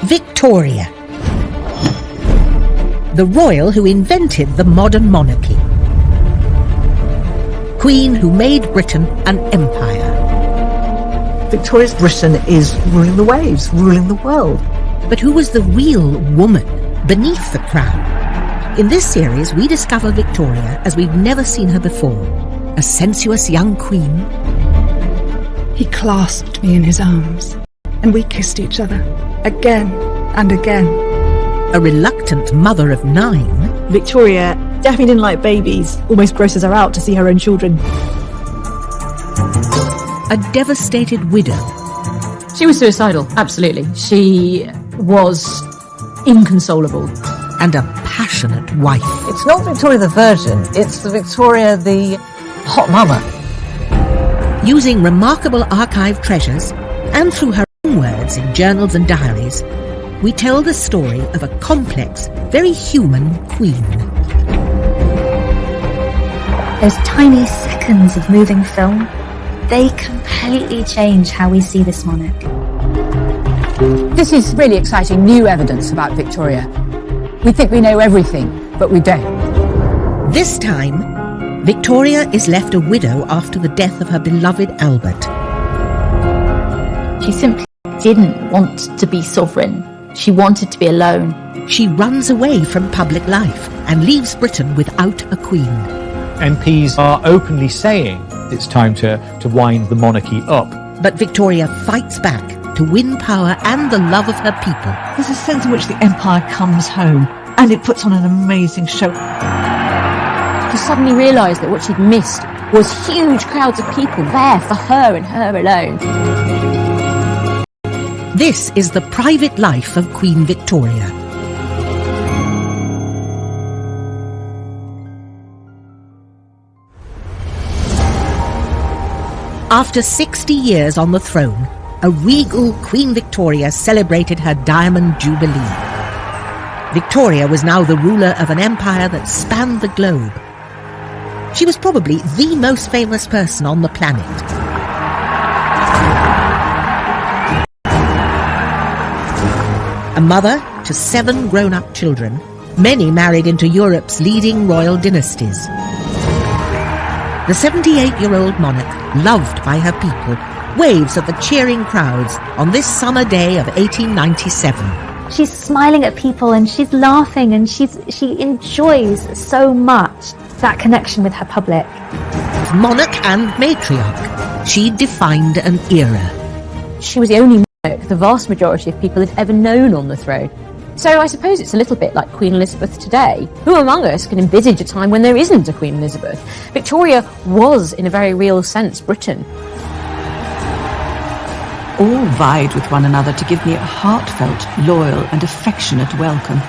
Victoria, the royal who invented the modern monarchy. Queen who made Britain an empire. Victoria's Britain is ruling the waves, ruling the world. But who was the real woman beneath the crown? In this series, we discover Victoria as we've never seen her before. A sensuous young queen. He clasped me in his arms, and we kissed each other, again and again. A reluctant mother of 9. Victoria definitely didn't like babies, almost grosses her out to see her own children. A devastated widow. She was suicidal, absolutely. She was inconsolable. And a passionate wife. It's not Victoria the Virgin, it's the Victoria the hot mama. Using remarkable archive treasures, and through her own words in journals and diaries, we tell the story of a complex, very human queen. Those tiny seconds of moving film, they completely change how we see this monarch. This is really exciting new evidence about Victoria. We think we know everything, but we don't. This time, Victoria is left a widow after the death of her beloved Albert. She simply didn't want to be sovereign. She wanted to be alone. She runs away from public life and leaves Britain without a queen. MPs are openly saying it's time to wind the monarchy up. But Victoria fights back to win power and the love of her people. There's a sense in which the empire comes home, and it puts on an amazing show. She suddenly realised that what she'd missed was huge crowds of people there for her and her alone. This is the private life of Queen Victoria. After 60 years on the throne, a regal Queen Victoria celebrated her Diamond Jubilee. Victoria was now the ruler of an empire that spanned the globe. She was probably the most famous person on the planet. A mother to 7 grown-up children, many married into Europe's leading royal dynasties. The 78-year-old monarch, loved by her people, waves at the cheering crowds on this summer day of 1897. She's smiling at people and she's laughing and she enjoys so much that connection with her public. Monarch and matriarch, she defined an era. She was the only monarch the vast majority of people had ever known on the throne. So I suppose it's a little bit like Queen Elizabeth today. Who among us can envisage a time when there isn't a Queen Elizabeth? Victoria was, in a very real sense, Britain. All vied with one another to give me a heartfelt, loyal and affectionate welcome.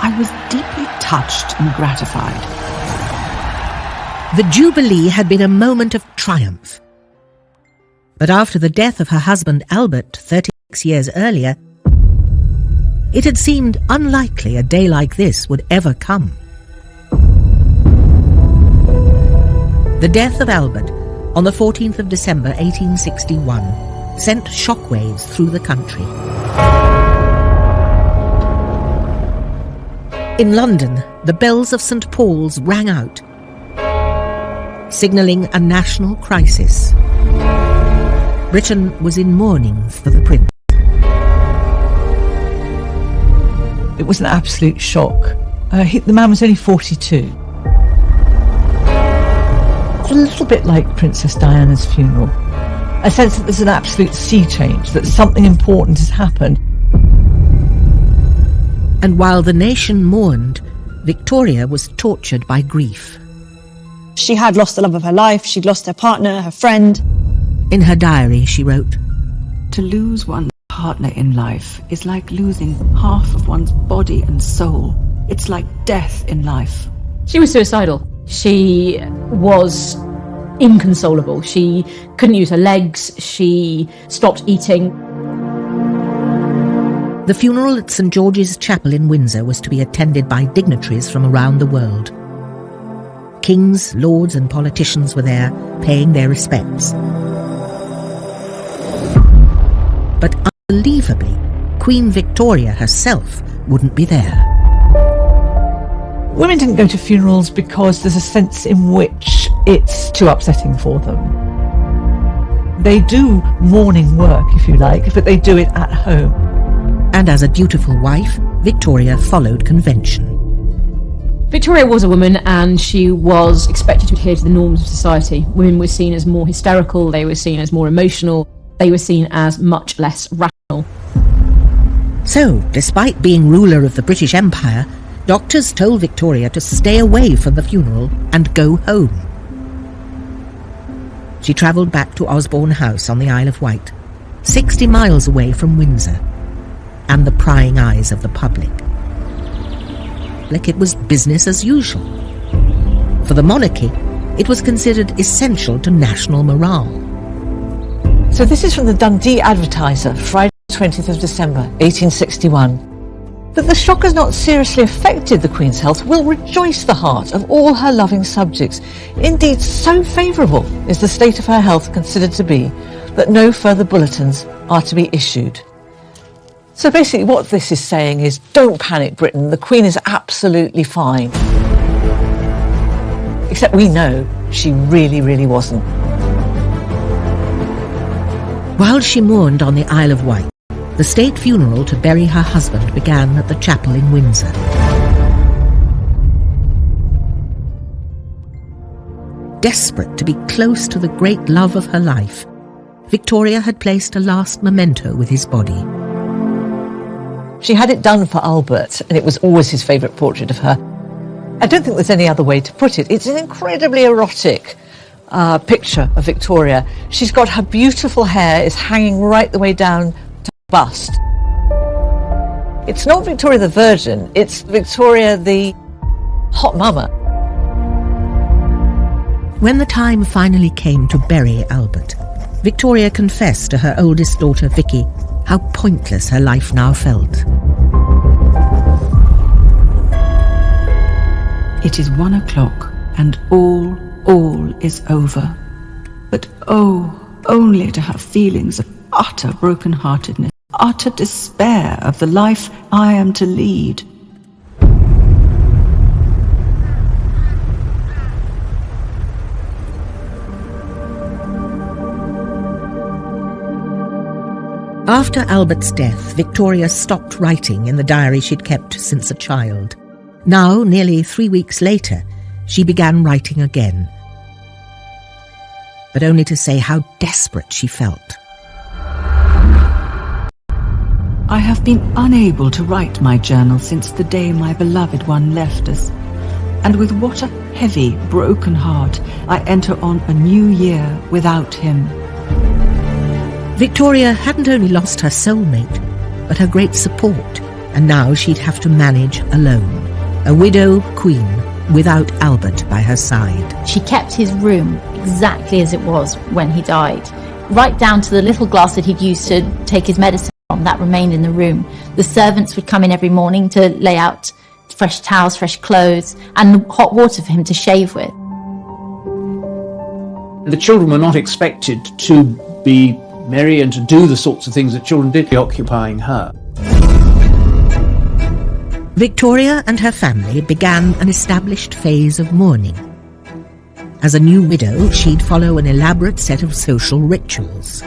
I was deeply touched and gratified. The Jubilee had been a moment of triumph. But after the death of her husband Albert 36 years earlier, it had seemed unlikely a day like this would ever come. The death of Albert on the 14th of December 1861 sent shockwaves through the country. In London, the bells of St. Paul's rang out, signalling a national crisis. Britain was in mourning for the prince. It was an absolute shock. The man was only 42. It's a little bit like Princess Diana's funeral. A sense that there's an absolute sea change, that something important has happened. And while the nation mourned, Victoria was tortured by grief. She had lost the love of her life, she'd lost her partner, her friend. In her diary, she wrote, "To lose one's partner in life is like losing half of one's body and soul. It's like death in life." She was suicidal. She was inconsolable. She couldn't use her legs. She stopped eating. The funeral at St. George's Chapel in Windsor was to be attended by dignitaries from around the world. Kings, lords and politicians were there, paying their respects. But unbelievably, Queen Victoria herself wouldn't be there. Women didn't go to funerals because there's a sense in which it's too upsetting for them. They do mourning work, if you like, but they do it at home. And as a dutiful wife, Victoria followed convention. Victoria was a woman, and she was expected to adhere to the norms of society. Women were seen as more hysterical, they were seen as more emotional, they were seen as much less rational. So, despite being ruler of the British Empire, doctors told Victoria to stay away from the funeral and go home. She travelled back to Osborne House on the Isle of Wight, 60 miles away from Windsor, and the prying eyes of the public. Like it was business as usual. For the monarchy, it was considered essential to national morale. So this is from the Dundee Advertiser, Friday 20th of December, 1861. That the shock has not seriously affected the Queen's health will rejoice the heart of all her loving subjects. Indeed, so favourable is the state of her health considered to be, that no further bulletins are to be issued. So basically what this is saying is, don't panic, Britain, the Queen is absolutely fine. Except we know she really, really wasn't. While she mourned on the Isle of Wight, the state funeral to bury her husband began at the chapel in Windsor. Desperate to be close to the great love of her life, Victoria had placed a last memento with his body. She had it done for Albert, and it was always his favourite portrait of her. I don't think there's any other way to put it. It's an incredibly erotic picture of Victoria. She's got her beautiful hair is hanging right the way down to her bust. It's not Victoria the Virgin, it's Victoria the hot mama. When the time finally came to bury Albert, Victoria confessed to her oldest daughter Vicky how pointless her life now felt. It is 1 o'clock, and all is over. But oh, only to have feelings of utter broken-heartedness, utter despair of the life I am to lead. After Albert's death, Victoria stopped writing in the diary she'd kept since a child. Now, nearly 3 weeks later, she began writing again, but only to say how desperate she felt. I have been unable to write my journal since the day my beloved one left us, and with what a heavy, broken heart I enter on a new year without him. Victoria hadn't only lost her soulmate, but her great support, and now she'd have to manage alone. A widow queen without Albert by her side. She kept his room exactly as it was when he died. Right down to the little glass that he'd used to take his medicine from, that remained in the room. The servants would come in every morning to lay out fresh towels, fresh clothes, and hot water for him to shave with. The children were not expected to be merry and to do the sorts of things that children did, occupying her. Victoria and her family began an established phase of mourning. As a new widow, she'd follow an elaborate set of social rituals.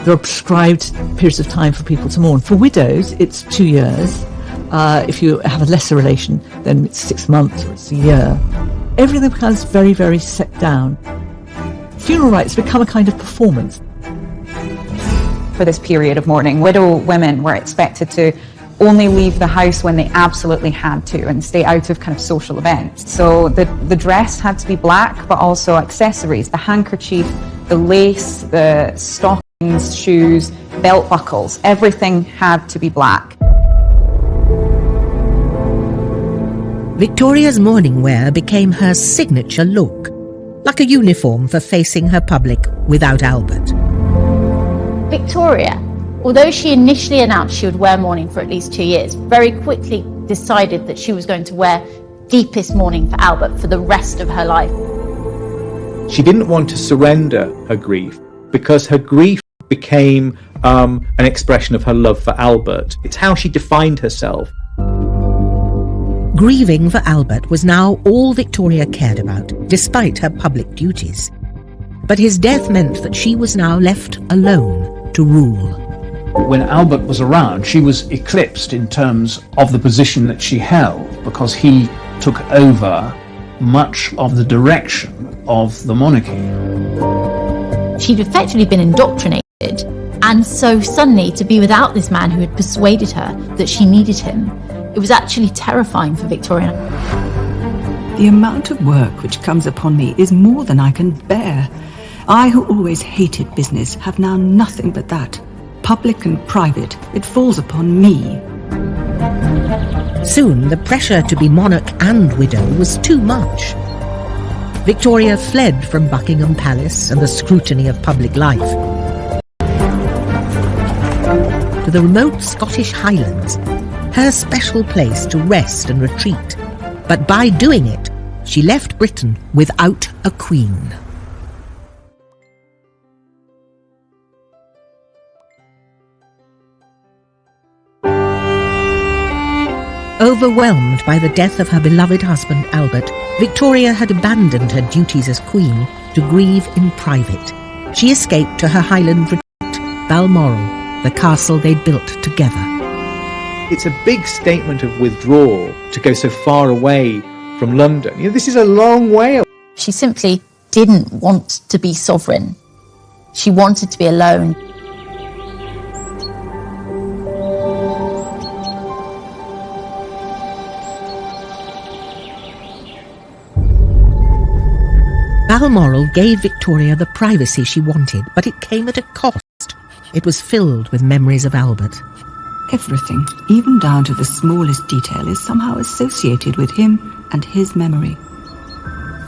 There are prescribed periods of time for people to mourn. For widows, it's 2 years. If you have a lesser relation, then it's 6 months or it's a year. Everything becomes very, very set down. Funeral rites become a kind of performance. For this period of mourning, widow women were expected to only leave the house when they absolutely had to and stay out of kind of social events. So the dress had to be black, but also accessories, the handkerchief, the lace, the stockings, shoes, belt buckles, everything had to be black. Victoria's mourning wear became her signature look, like a uniform for facing her public without Albert. Victoria, although she initially announced she would wear mourning for at least 2 years, very quickly decided that she was going to wear deepest mourning for Albert for the rest of her life. She didn't want to surrender her grief because her grief became an expression of her love for Albert. It's how she defined herself. Grieving for Albert was now all Victoria cared about, despite her public duties. But his death meant that she was now left alone to rule. When Albert was around, she was eclipsed in terms of the position that she held, because he took over much of the direction of the monarchy. She'd effectively been indoctrinated, and so suddenly to be without this man who had persuaded her that she needed him, it was actually terrifying for Victoria. The amount of work which comes upon me is more than I can bear. I, who always hated business, have now nothing but that. Public and private, it falls upon me. Soon the pressure to be monarch and widow was too much. Victoria fled from Buckingham Palace and the scrutiny of public life to the remote Scottish Highlands, her special place to rest and retreat. But by doing it, she left Britain without a queen. Overwhelmed by the death of her beloved husband Albert, Victoria had abandoned her duties as queen to grieve in private. She escaped to her Highland retreat, Balmoral, the castle they'd built together. It's a big statement of withdrawal to go so far away from London. You know, this is a long way. She simply didn't want to be sovereign. She wanted to be alone. Balmoral gave Victoria the privacy she wanted, but it came at a cost. It was filled with memories of Albert. Everything, even down to the smallest detail, is somehow associated with him and his memory.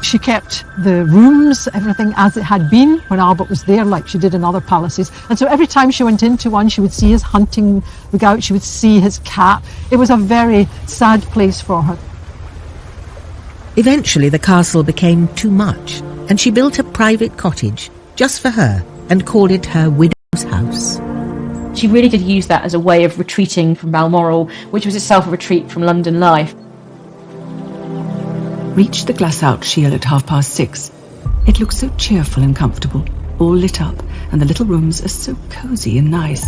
She kept the rooms, everything as it had been when Albert was there, like she did in other palaces. And so every time she went into one, she would see his hunting rig, she would see his cap. It was a very sad place for her. Eventually the castle became too much, and she built a private cottage just for her and called it her widow's house. She really did use that as a way of retreating from Balmoral, which was itself a retreat from London life. Reached the glass-out shield at 6:30. It looked so cheerful and comfortable, all lit up, and the little rooms are so cosy and nice.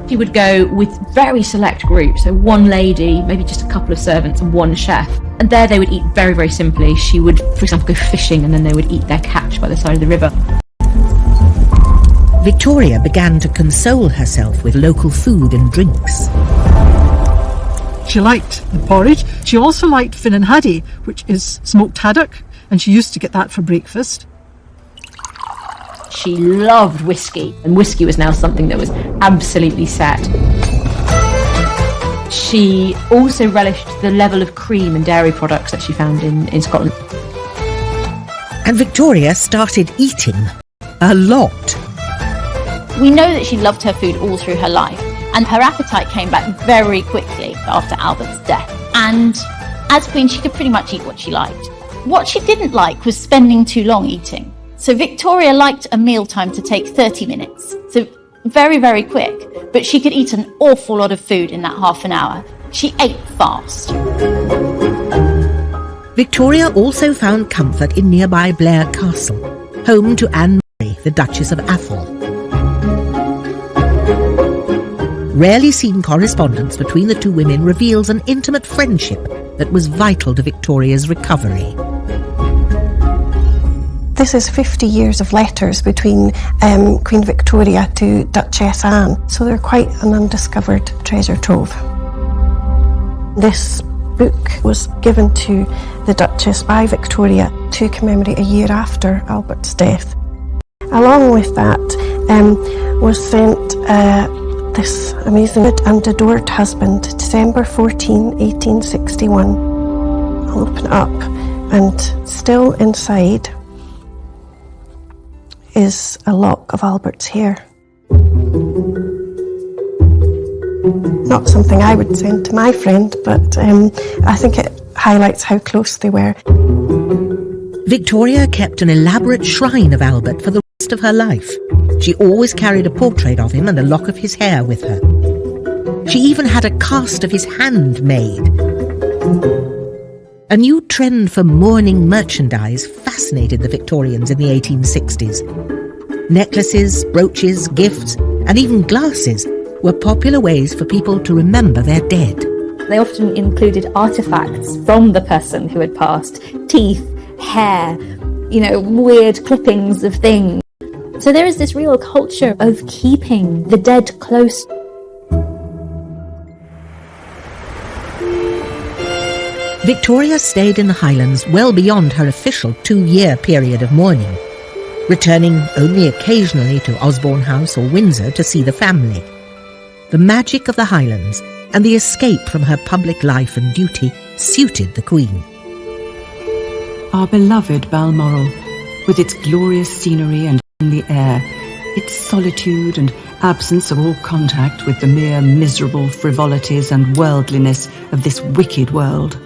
She would go with very select groups, so one lady, maybe just a couple of servants and one chef. And there they would eat very, very simply. She would, for example, go fishing and then they would eat their catch by the side of the river. Victoria began to console herself with local food and drinks. She liked the porridge. She also liked Finnan Haddie, which is smoked haddock, and she used to get that for breakfast. She loved whiskey, and whiskey was now something that was absolutely set. She also relished the level of cream and dairy products that she found in Scotland. And Victoria started eating a lot. We know that she loved her food all through her life, and her appetite came back very quickly after Albert's death. And as queen, she could pretty much eat what she liked. What she didn't like was spending too long eating. So Victoria liked a mealtime to take 30 minutes. So very, very quick. But she could eat an awful lot of food in that half an hour. She ate fast. Victoria also found comfort in nearby Blair Castle, home to Anne Murray, the Duchess of Atholl. Rarely seen correspondence between the two women reveals an intimate friendship that was vital to Victoria's recovery. This is 50 years of letters between Queen Victoria to Duchess Anne, so they're quite an undiscovered treasure trove. This book was given to the Duchess by Victoria to commemorate a year after Albert's death. Along with that was sent this amazing and adored husband, December 14, 1861. I'll open it up, and still inside is a lock of Albert's hair. Not something I would send to my friend, but I think it highlights how close they were. Victoria kept an elaborate shrine of Albert for the rest of her life. She always carried a portrait of him and a lock of his hair with her. She even had a cast of his hand made. A new trend for mourning merchandise fascinated the Victorians in the 1860s. Necklaces, brooches, gifts, and even glasses were popular ways for people to remember their dead. They often included artifacts from the person who had passed. Teeth, hair, weird clippings of things. So there is this real culture of keeping the dead close. Victoria stayed in the Highlands well beyond her official 2-year period of mourning, returning only occasionally to Osborne House or Windsor to see the family. The magic of the Highlands and the escape from her public life and duty suited the Queen. Our beloved Balmoral, with its glorious scenery and heavenly air, its solitude and absence of all contact with the mere miserable frivolities and worldliness of this wicked world.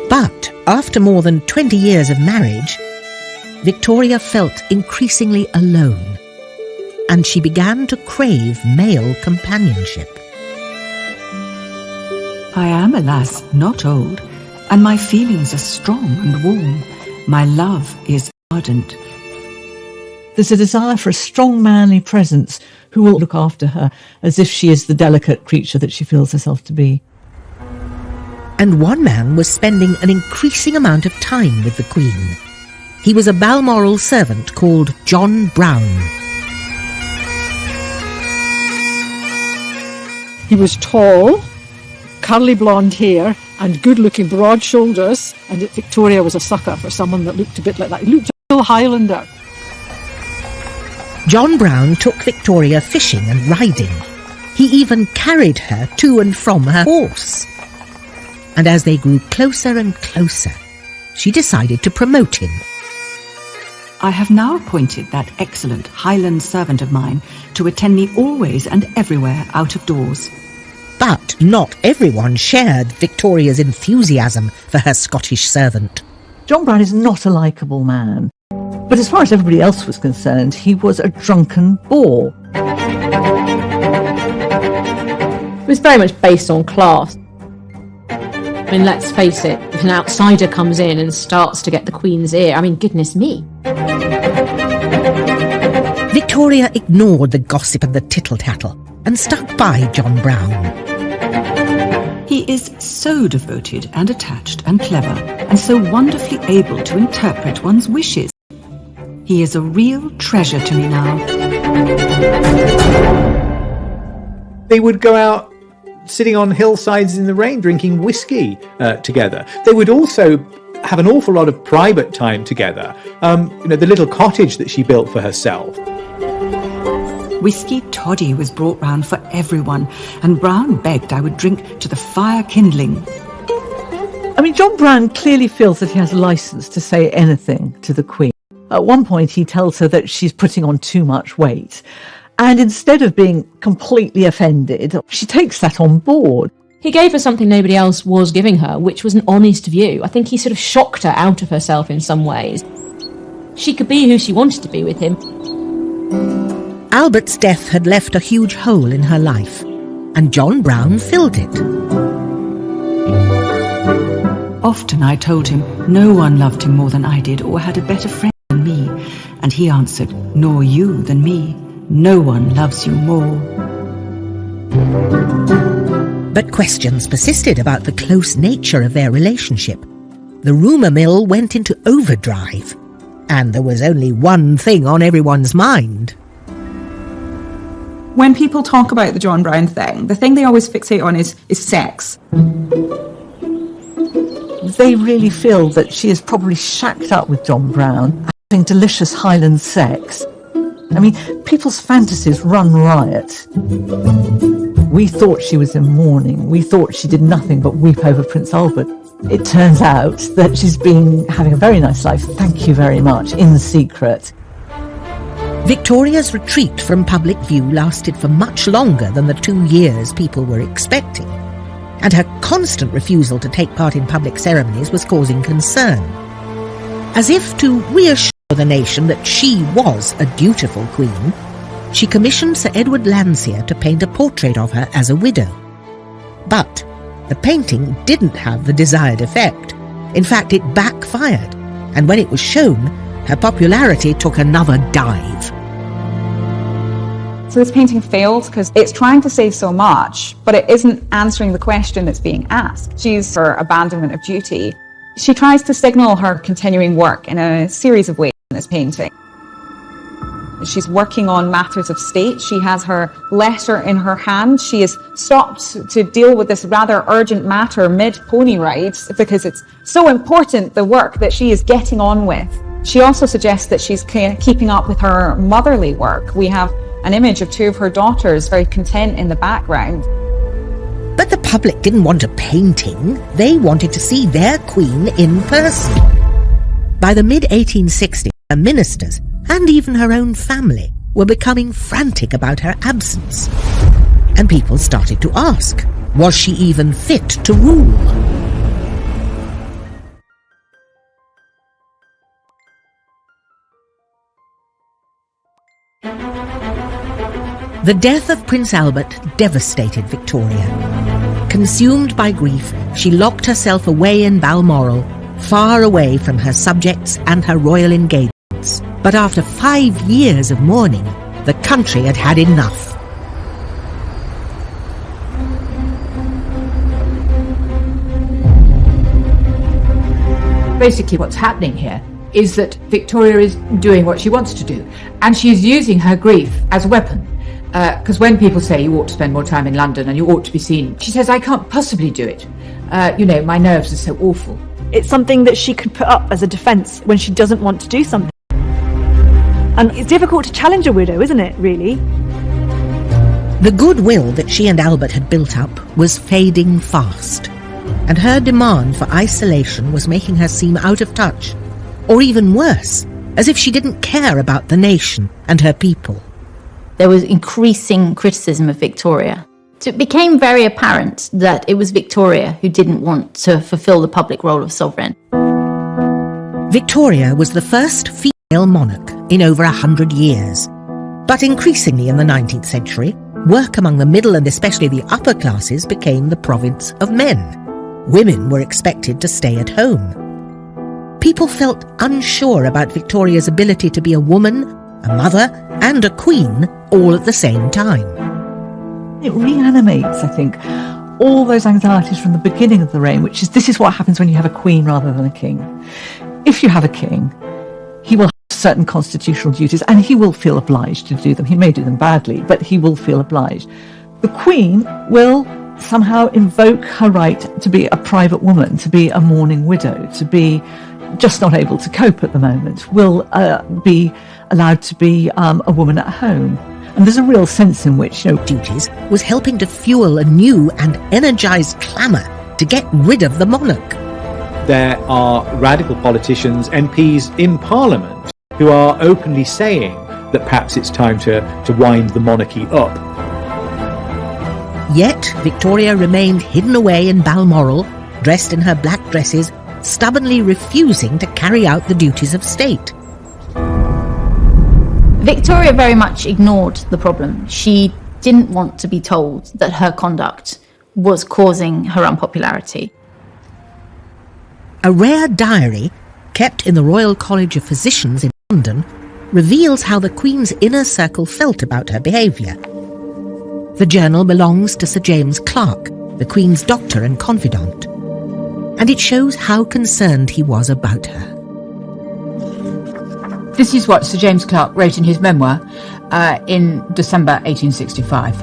But after more than 20 years of marriage, Victoria felt increasingly alone, and she began to crave male companionship. I am, alas, not old, and my feelings are strong and warm. My love is ardent. There's a desire for a strong manly presence who will look after her as if she is the delicate creature that she feels herself to be. And one man was spending an increasing amount of time with the Queen. He was a Balmoral servant called John Brown. He was tall, curly blonde hair, and good-looking broad shoulders, and Victoria was a sucker for someone that looked a bit like that. He looked a real Highlander. John Brown took Victoria fishing and riding. He even carried her to and from her horse. And as they grew closer and closer, she decided to promote him. I have now appointed that excellent Highland servant of mine to attend me always and everywhere out of doors. But not everyone shared Victoria's enthusiasm for her Scottish servant. John Brown is not a likeable man, but as far as everybody else was concerned, he was a drunken bore. It was very much based on class. I mean, let's face it, if an outsider comes in and starts to get the Queen's ear, I mean, goodness me. Victoria ignored the gossip and the tittle-tattle and stuck by John Brown. He is so devoted and attached and clever, and so wonderfully able to interpret one's wishes. He is a real treasure to me now. They would go out sitting on hillsides in the rain drinking whiskey together. They would also have an awful lot of private time together. The little cottage that she built for herself. Whiskey toddy was brought round for everyone, and Brown begged I would drink to the fire kindling. I mean, John Brown clearly feels that he has license to say anything to the Queen. At one point, he tells her that she's putting on too much weight. And instead of being completely offended, she takes that on board. He gave her something nobody else was giving her, which was an honest view. I think he sort of shocked her out of herself in some ways. She could be who she wanted to be with him. Albert's death had left a huge hole in her life, and John Brown filled it. Often I told him no one loved him more than I did or had a better friend than me, and he answered, nor you than me. No one loves you more. But questions persisted about the close nature of their relationship. The rumour mill went into overdrive, and there was only one thing on everyone's mind. When people talk about the John Brown thing, the thing they always fixate on is sex. They really feel that she is probably shacked up with John Brown, having delicious Highland sex. I mean, people's fantasies run riot. We thought she was in mourning. We thought she did nothing but weep over Prince Albert. It turns out that she's been having a very nice life, thank you very much, in secret. Victoria's retreat from public view lasted for much longer than the 2 years people were expecting, and her constant refusal to take part in public ceremonies was causing concern. As if to reassure the nation that she was a dutiful queen, she commissioned Sir Edward Landseer to paint a portrait of her as a widow. But the painting didn't have the desired effect. In fact, it backfired, and when it was shown, her popularity took another dive. So this painting failed because it's trying to say so much, but it isn't answering the question that's being asked. She's her abandonment of duty. She tries to signal her continuing work in a series of ways in this painting. She's working on matters of state. She has her letter in her hand. She has stopped to deal with this rather urgent matter mid-pony rides because it's so important, the work that she is getting on with. She also suggests that she's keeping up with her motherly work. We have an image of two of her daughters very content in the background. But the public didn't want a painting. They wanted to see their queen in person. By the mid-1860s, her ministers and even her own family were becoming frantic about her absence. And people started to ask, was she even fit to rule? The death of Prince Albert devastated Victoria. Consumed by grief, she locked herself away in Balmoral, far away from her subjects and her royal engagements. But after 5 years of mourning, the country had had enough. Basically what's happening here is that Victoria is doing what she wants to do, and she is using her grief as a weapon. Because when people say you ought to spend more time in London and you ought to be seen, she says, I can't possibly do it. My nerves are so awful. It's something that she could put up as a defence when she doesn't want to do something. And it's difficult to challenge a widow, isn't it, really? The goodwill that she and Albert had built up was fading fast, and her demand for isolation was making her seem out of touch, or even worse, as if she didn't care about the nation and her people. There was increasing criticism of Victoria. So it became very apparent that it was Victoria who didn't want to fulfill the public role of sovereign. Victoria was the first female monarch in over 100 years. But increasingly in the 19th century, work among the middle and especially the upper classes became the province of men. Women were expected to stay at home. People felt unsure about Victoria's ability to be a woman, a mother, and a queen all at the same time. It reanimates, I think, all those anxieties from the beginning of the reign, which is this is what happens when you have a queen rather than a king. If you have a king, he will have certain constitutional duties and he will feel obliged to do them. He may do them badly, but he will feel obliged. The queen will somehow invoke her right to be a private woman, to be a mourning widow, to be just not able to cope at the moment, will be allowed to be a woman at home. And there's a real sense in which duties was helping to fuel a new and energised clamour to get rid of the monarch. There are radical politicians, MPs in Parliament, who are openly saying that perhaps it's time to wind the monarchy up. Yet Victoria remained hidden away in Balmoral, dressed in her black dresses, stubbornly refusing to carry out the duties of state. Victoria very much ignored the problem. She didn't want to be told that her conduct was causing her unpopularity. A rare diary, kept in the Royal College of Physicians in London, reveals how the Queen's inner circle felt about her behaviour. The journal belongs to Sir James Clark, the Queen's doctor and confidant, and it shows how concerned he was about her. This is what Sir James Clark wrote in his memoir in December 1865.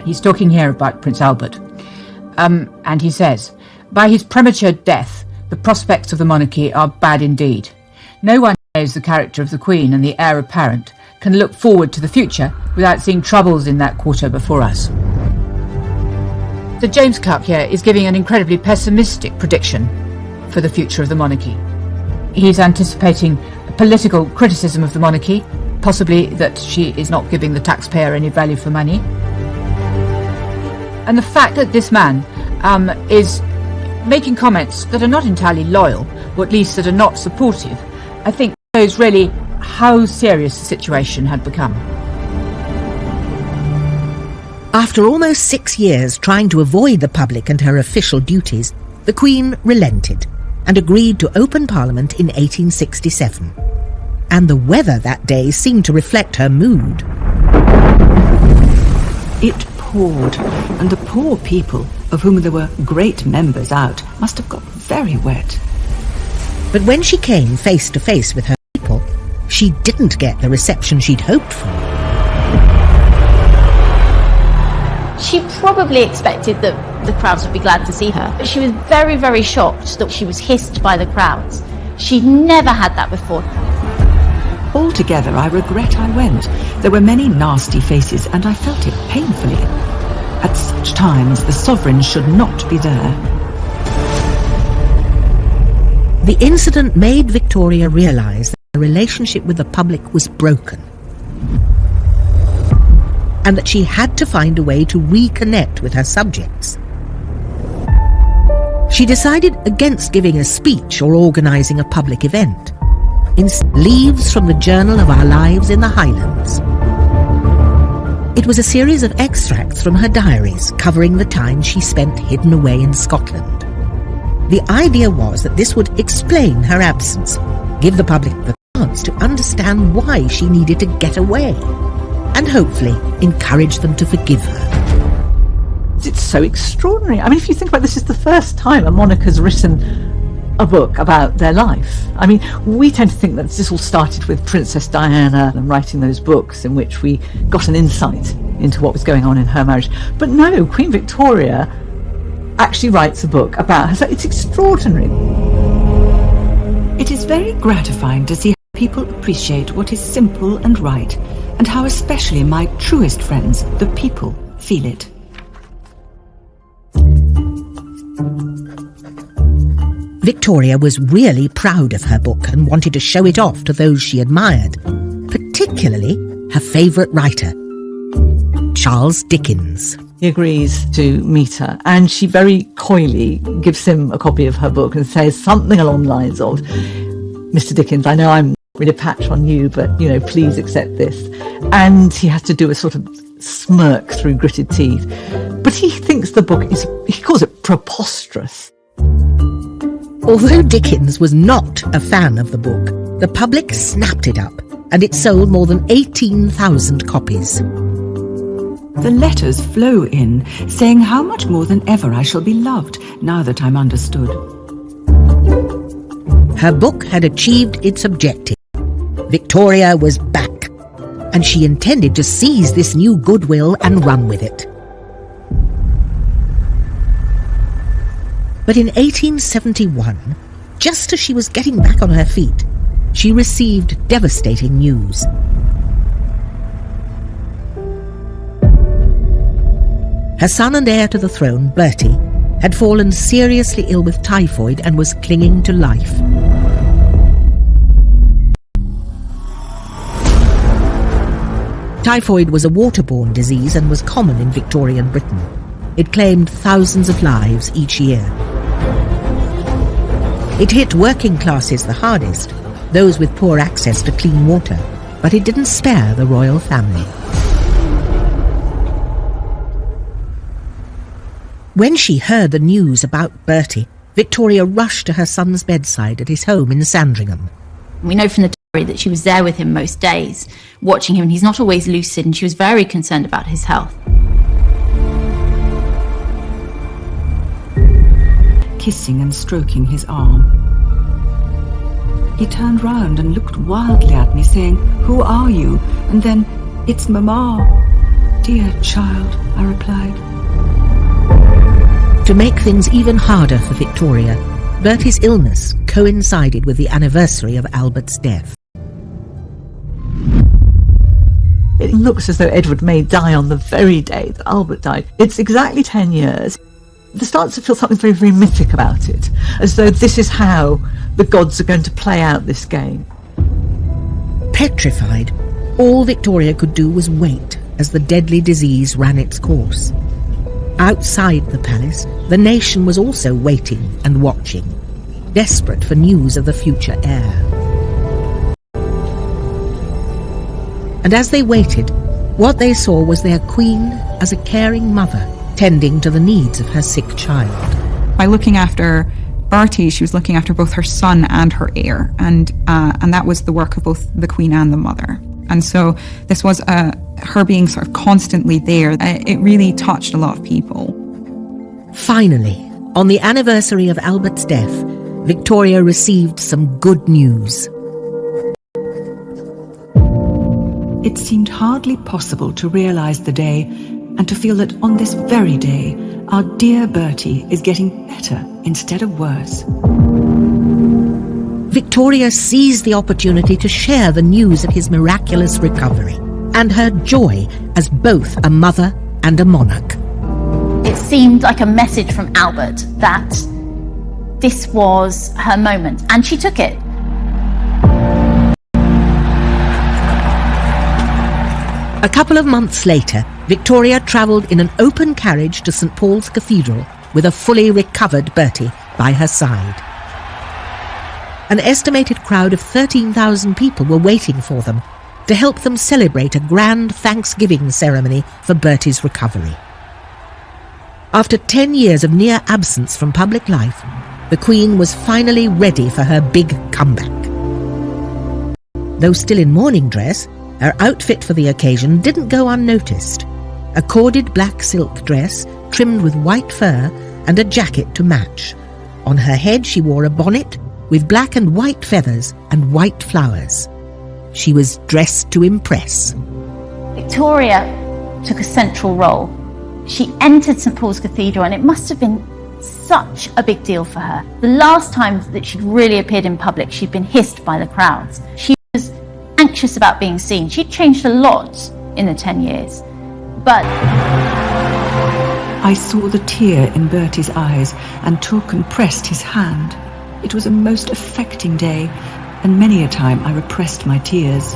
He's talking here about Prince Albert. And he says, by his premature death, the prospects of the monarchy are bad indeed. No one who knows the character of the Queen and the heir apparent can look forward to the future without seeing troubles in that quarter before us. Sir James Clark here is giving an incredibly pessimistic prediction for the future of the monarchy. He's anticipating political criticism of the monarchy, possibly that she is not giving the taxpayer any value for money. And the fact that this man is making comments that are not entirely loyal, or at least that are not supportive, I think shows really how serious the situation had become. After almost 6 years trying to avoid the public and her official duties, the Queen relented and agreed to open Parliament in 1867. And the weather that day seemed to reflect her mood. It poured, and the poor people, of whom there were great numbers out, must have got very wet. But when she came face to face with her people, she didn't get the reception she'd hoped for. She probably expected that the crowds would be glad to see her, but she was very, very shocked that she was hissed by the crowds. She'd never had that before. Altogether, I regret I went. There were many nasty faces, and I felt it painfully. At such times, the sovereign should not be there. The incident made Victoria realise that her relationship with the public was broken, and that she had to find a way to reconnect with her subjects. She decided against giving a speech or organising a public event. Instead, leaves from the Journal of Our Lives in the Highlands. It was a series of extracts from her diaries covering the time she spent hidden away in Scotland. The idea was that this would explain her absence, give the public the chance to understand why she needed to get away, and hopefully encourage them to forgive her. It's so extraordinary. I mean, if you think about this, is the first time a monarch has written a book about their life. I mean, we tend to think that this all started with Princess Diana and writing those books in which we got an insight into what was going on in her marriage. But no, Queen Victoria actually writes a book about her. So it's extraordinary. It is very gratifying to see how people appreciate what is simple and right, and how especially my truest friends, the people, feel it. Victoria was really proud of her book and wanted to show it off to those she admired, particularly her favourite writer, Charles Dickens. He agrees to meet her, and she very coyly gives him a copy of her book and says something along the lines of, "Mr. Dickens, I know I'm not really a patch on you, but, please accept this." And he has to do a sort of smirk through gritted teeth. But he thinks the book he calls it preposterous. Although Dickens was not a fan of the book, the public snapped it up, and it sold more than 18,000 copies. The letters flow in, saying how much more than ever I shall be loved, now that I'm understood. Her book had achieved its objective. Victoria was back, and she intended to seize this new goodwill and run with it. But in 1871, just as she was getting back on her feet, she received devastating news. Her son and heir to the throne, Bertie, had fallen seriously ill with typhoid and was clinging to life. Typhoid was a waterborne disease and was common in Victorian Britain. It claimed thousands of lives each year. It hit working classes the hardest, those with poor access to clean water, but it didn't spare the royal family. When she heard the news about Bertie, Victoria rushed to her son's bedside at his home in Sandringham. We know from the diary that she was there with him most days, watching him, and he's not always lucid, and she was very concerned about his health. Kissing and stroking his arm. He turned round and looked wildly at me, saying, "Who are you?" And then, "It's Mamma." "Dear child," I replied. To make things even harder for Victoria, Bertie's illness coincided with the anniversary of Albert's death. It looks as though Edward may die on the very day that Albert died. It's exactly 10 years. There starts to feel something very, very mythic about it, as though this is how the gods are going to play out this game. Petrified, all Victoria could do was wait as the deadly disease ran its course. Outside the palace, the nation was also waiting and watching, desperate for news of the future heir. And as they waited, what they saw was their queen as a caring mother, tending to the needs of her sick child. By looking after Bertie, she was looking after both her son and her heir, and that was the work of both the queen and the mother. And so this was her being sort of constantly there. It really touched a lot of people. Finally, on the anniversary of Albert's death, Victoria received some good news. It seemed hardly possible to realise the day and to feel that on this very day, our dear Bertie is getting better instead of worse. Victoria seized the opportunity to share the news of his miraculous recovery and her joy as both a mother and a monarch. It seemed like a message from Albert that this was her moment, and she took it. A couple of months later, Victoria travelled in an open carriage to St Paul's Cathedral with a fully recovered Bertie by her side. An estimated crowd of 13,000 people were waiting for them to help them celebrate a grand Thanksgiving ceremony for Bertie's recovery. After 10 years of near absence from public life, the Queen was finally ready for her big comeback. Though still in morning dress, her outfit for the occasion didn't go unnoticed. A corded black silk dress trimmed with white fur and a jacket to match. On her head she wore a bonnet with black and white feathers and white flowers. She was dressed to impress. Victoria took a central role. She entered St Paul's Cathedral, and it must have been such a big deal for her. The last time that she'd really appeared in public, she'd been hissed by the crowds. She was anxious about being seen. She'd changed a lot in the 10 years. But I saw the tear in Bertie's eyes and took and pressed his hand. It was a most affecting day, and many a time I repressed my tears.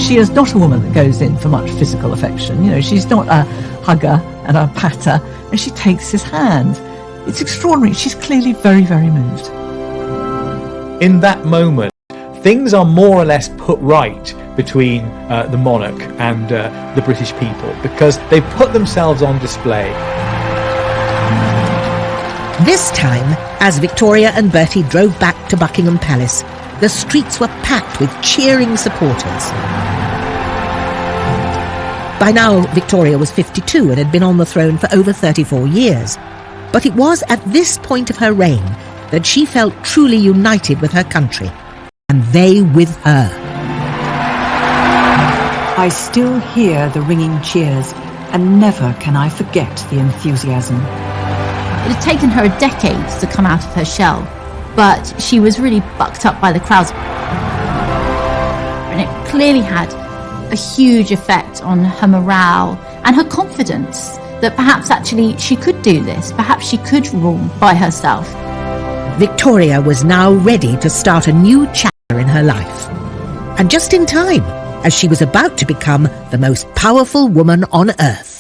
She is not a woman that goes in for much physical affection. You know, she's not a hugger and a patter, and she takes his hand. It's extraordinary. She's clearly very, very moved. In that moment, things are more or less put right between the monarch and the British people, because they put themselves on display. This time, as Victoria and Bertie drove back to Buckingham Palace, the streets were packed with cheering supporters. By now, Victoria was 52 and had been on the throne for over 34 years. But it was at this point of her reign that she felt truly united with her country, and they with her. I still hear the ringing cheers, and never can I forget the enthusiasm. it had taken her a decade to come out of her shell, but she was really bucked up by the crowds. And it clearly had a huge effect on her morale and her confidence that perhaps actually she could do this, perhaps she could rule by herself. Victoria was now ready to start a new chapter in her life. And just in time, as she was about to become the most powerful woman on earth.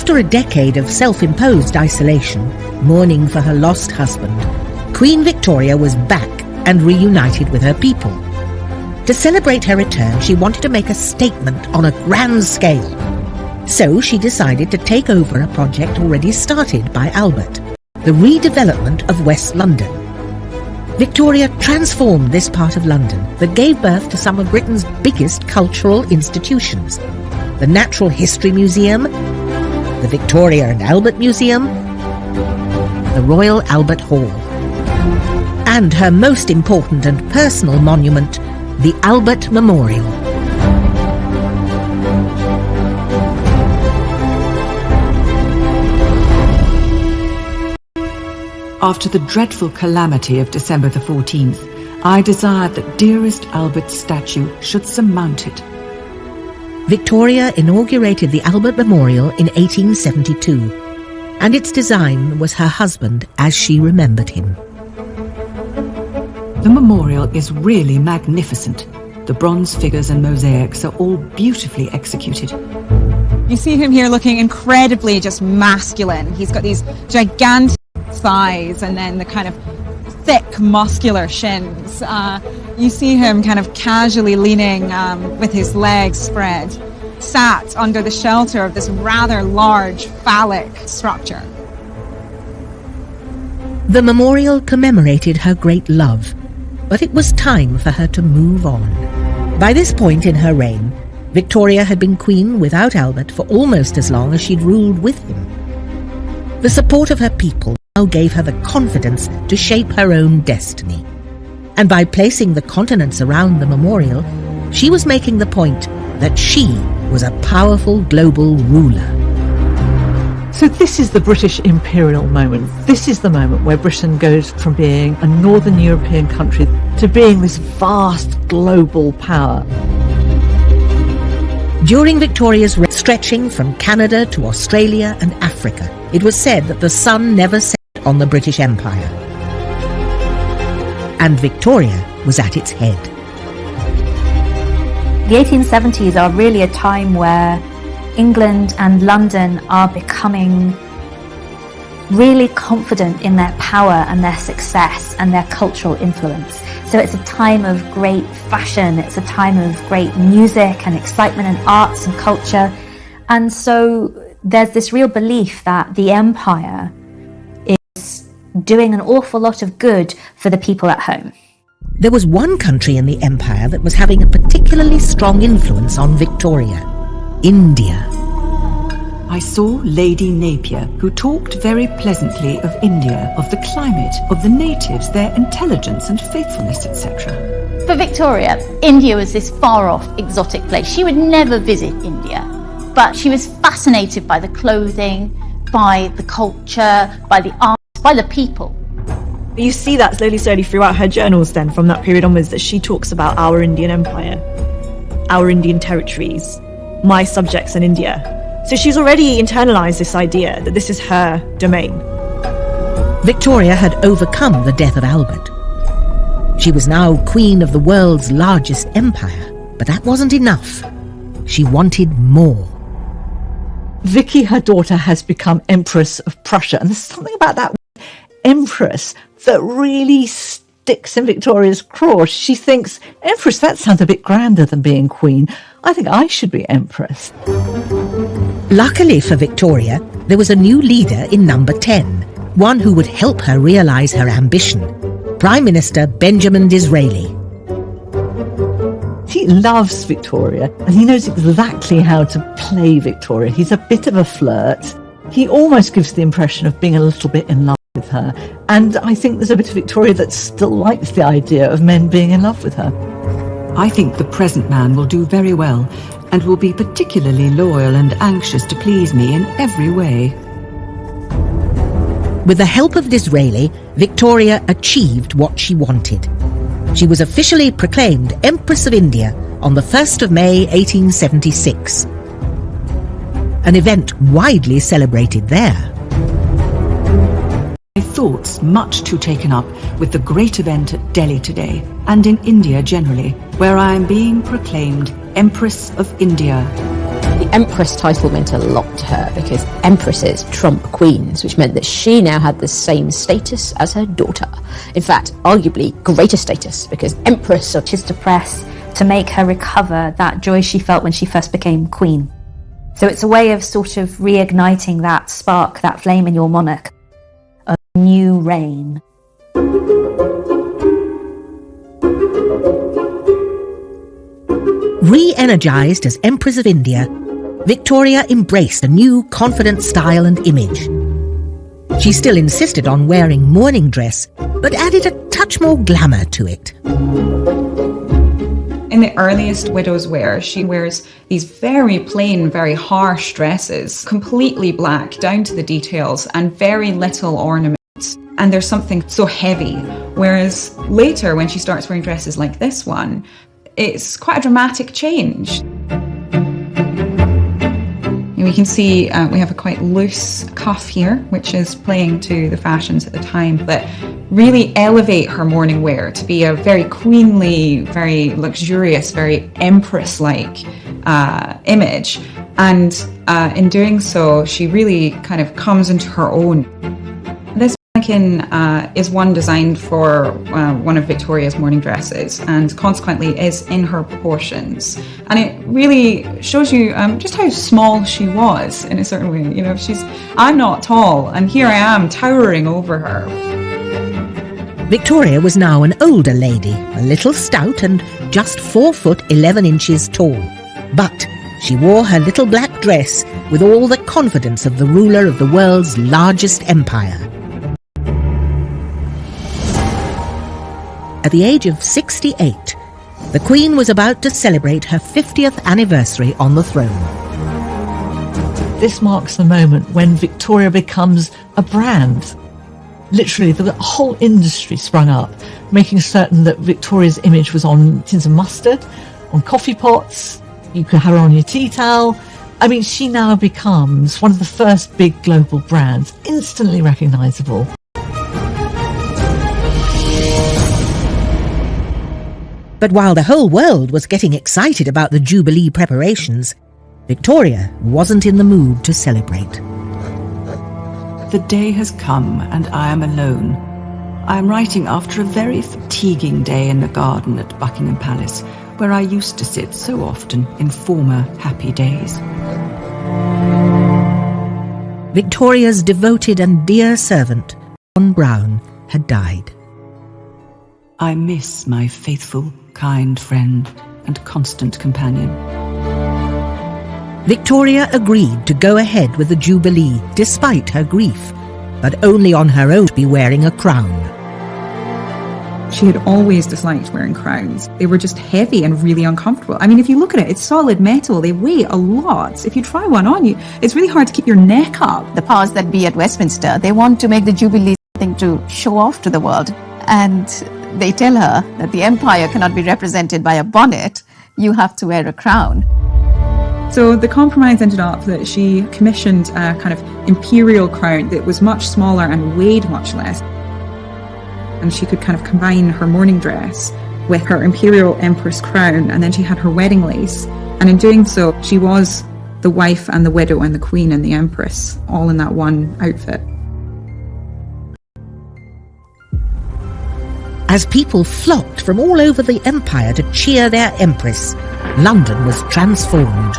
After a decade of self-imposed isolation, mourning for her lost husband, Queen Victoria was back and reunited with her people. To celebrate her return, she wanted to make a statement on a grand scale. So she decided to take over a project already started by Albert, the redevelopment of West London. Victoria transformed this part of London that gave birth to some of Britain's biggest cultural institutions: the Natural History Museum, the Victoria and Albert Museum, the Royal Albert Hall, and her most important and personal monument, the Albert Memorial. After the dreadful calamity of December the 14th, I desired that dearest Albert's statue should surmount it. Victoria inaugurated the Albert Memorial in 1872, and its design was her husband as she remembered him. The memorial is really magnificent. The bronze figures and mosaics are all beautifully executed. You see him here looking incredibly just masculine. He's got these gigantic thighs and then the kind of thick muscular shins. You see him kind of casually leaning with his legs spread, sat under the shelter of this rather large phallic structure. The memorial commemorated her great love, but it was time for her to move on. By this point in her reign, Victoria had been queen without Albert for almost as long as she'd ruled with him. The support of her people now gave her the confidence to shape her own destiny. And by placing the continents around the memorial, she was making the point that she was a powerful global ruler. So this is the British imperial moment. This is the moment where Britain goes from being a northern European country to being this vast global power. During Victoria's reign, stretching from Canada to Australia and Africa, it was said that the sun never set on the British Empire. And Victoria was at its head. The 1870s are really a time where England and London are becoming really confident in their power and their success and their cultural influence. So it's a time of great fashion, it's a time of great music and excitement and arts and culture. And so there's this real belief that the empire is doing an awful lot of good for the people at home. There was one country in the empire that was having a particularly strong influence on Victoria: India. I saw Lady Napier, who talked very pleasantly of India, of the climate, of the natives, their intelligence and faithfulness, etc. For Victoria, India was this far-off, exotic place. She would never visit India, but she was fascinated by the clothing, by the culture, by the art, by the people. You see that slowly throughout her journals then, from that period onwards, that she talks about our Indian empire, our Indian territories, my subjects in India. So she's already internalized this idea that this is her domain. Victoria had overcome the death of Albert. She was now queen of the world's largest empire, but that wasn't enough. She wanted more. Vicky, her daughter, has become Empress of Prussia, and there's something about that Empress that really sticks in Victoria's craw. She thinks, Empress, that sounds a bit grander than being queen. I think I should be Empress. Luckily for Victoria, there was a new leader in number 10, one who would help her realise her ambition: Prime Minister Benjamin Disraeli. He loves Victoria, and he knows exactly how to play Victoria. He's a bit of a flirt. He almost gives the impression of being a little bit in love with her. And I think there's a bit of Victoria that still likes the idea of men being in love with her. I think the present man will do very well and will be particularly loyal and anxious to please me in every way. With the help of Disraeli, Victoria achieved what she wanted. She was officially proclaimed Empress of India on the 1st of May 1876. An event widely celebrated there. My thoughts much too taken up with the great event at Delhi today, and in India generally, where I am being proclaimed Empress of India. The Empress title meant a lot to her because empresses trump queens, which meant that she now had the same status as her daughter. In fact, arguably greater status, because Empress She's depressed to make her recover that joy she felt when she first became queen. So it's a way of sort of reigniting that spark, that flame in your monarch. A new reign. Re-energized as Empress of India, Victoria embraced a new confident style and image. She still insisted on wearing mourning dress, but added a touch more glamour to it. In the earliest widow's wear, she wears these very plain, very harsh dresses, completely black, down to the details, and very little ornaments. And there's something so heavy. Whereas later, when she starts wearing dresses like this one, it's quite a dramatic change. We can see we have a quite loose cuff here, which is playing to the fashions at the time, but really elevate her mourning wear to be a very queenly, very luxurious, very empress-like image. And in doing so, she really kind of comes into her own. This mannequin is one designed for one of Victoria's mourning dresses, and consequently is in her proportions. And it really shows you just how small she was in a certain way. You know, I'm not tall, and here I am towering over her. Victoria was now an older lady, a little stout and just 4 foot 11 inches tall. But she wore her little black dress with all the confidence of the ruler of the world's largest empire. At the age of 68, the Queen was about to celebrate her 50th anniversary on the throne. This marks the moment when Victoria becomes a brand. Literally, the whole industry sprung up, making certain that Victoria's image was on tins of mustard, on coffee pots, you could have her on your tea towel. I mean, she now becomes one of the first big global brands, instantly recognisable. But while the whole world was getting excited about the Jubilee preparations, Victoria wasn't in the mood to celebrate. The day has come and I am alone. I am writing after a very fatiguing day in the garden at Buckingham Palace, where I used to sit so often in former happy days. Victoria's devoted and dear servant, John Brown, had died. I miss my faithful, kind friend and constant companion. Victoria agreed to go ahead with the Jubilee despite her grief, but only on her own to be wearing a crown. She had always disliked wearing crowns. They were just heavy and really uncomfortable. I mean, if you look at it, it's solid metal. They weigh a lot. If you try one on you, it's really hard to keep your neck up. The powers that be at Westminster, they want to make the Jubilee something to show off to the world. And they tell her that the empire cannot be represented by a bonnet. You have to wear a crown. So the compromise ended up that she commissioned a kind of imperial crown that was much smaller and weighed much less. And she could kind of combine her mourning dress with her imperial empress crown, and then she had her wedding lace. And in doing so, she was the wife and the widow and the queen and the empress, all in that one outfit. As people flocked from all over the empire to cheer their empress, London was transformed.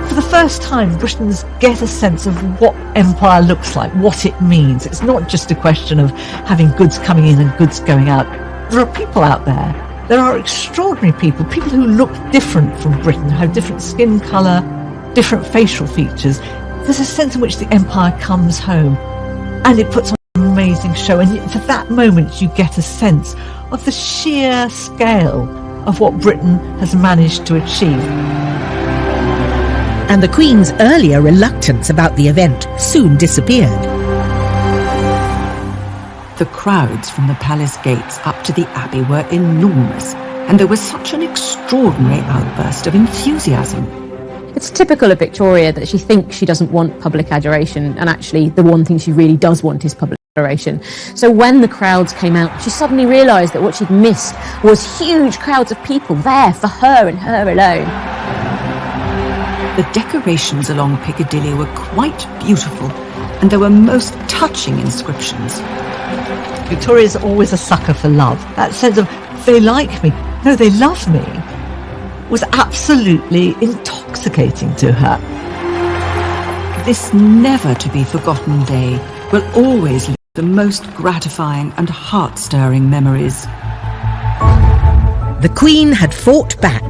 For the first time, Britons get a sense of what empire looks like, what it means. It's not just a question of having goods coming in and goods going out. There are people out there. There are extraordinary people who look different from Britain, have different skin colour, different facial features. There's a sense in which the empire comes home, and it puts on an amazing show. And for that moment, you get a sense of the sheer scale of what Britain has managed to achieve. And the Queen's earlier reluctance about the event soon disappeared. The crowds from the palace gates up to the Abbey were enormous, and there was such an extraordinary outburst of enthusiasm. It's typical of Victoria that she thinks she doesn't want public adoration, and actually the one thing she really does want is public adoration. So when the crowds came out, she suddenly realised that what she'd missed was huge crowds of people there for her and her alone. The decorations along Piccadilly were quite beautiful, and there were most touching inscriptions. Victoria's always a sucker for love. That sense of, they like me, no, they love me, was absolutely intoxicating to her. This never-to-be-forgotten day will always leave the most gratifying and heart-stirring memories. The Queen had fought back.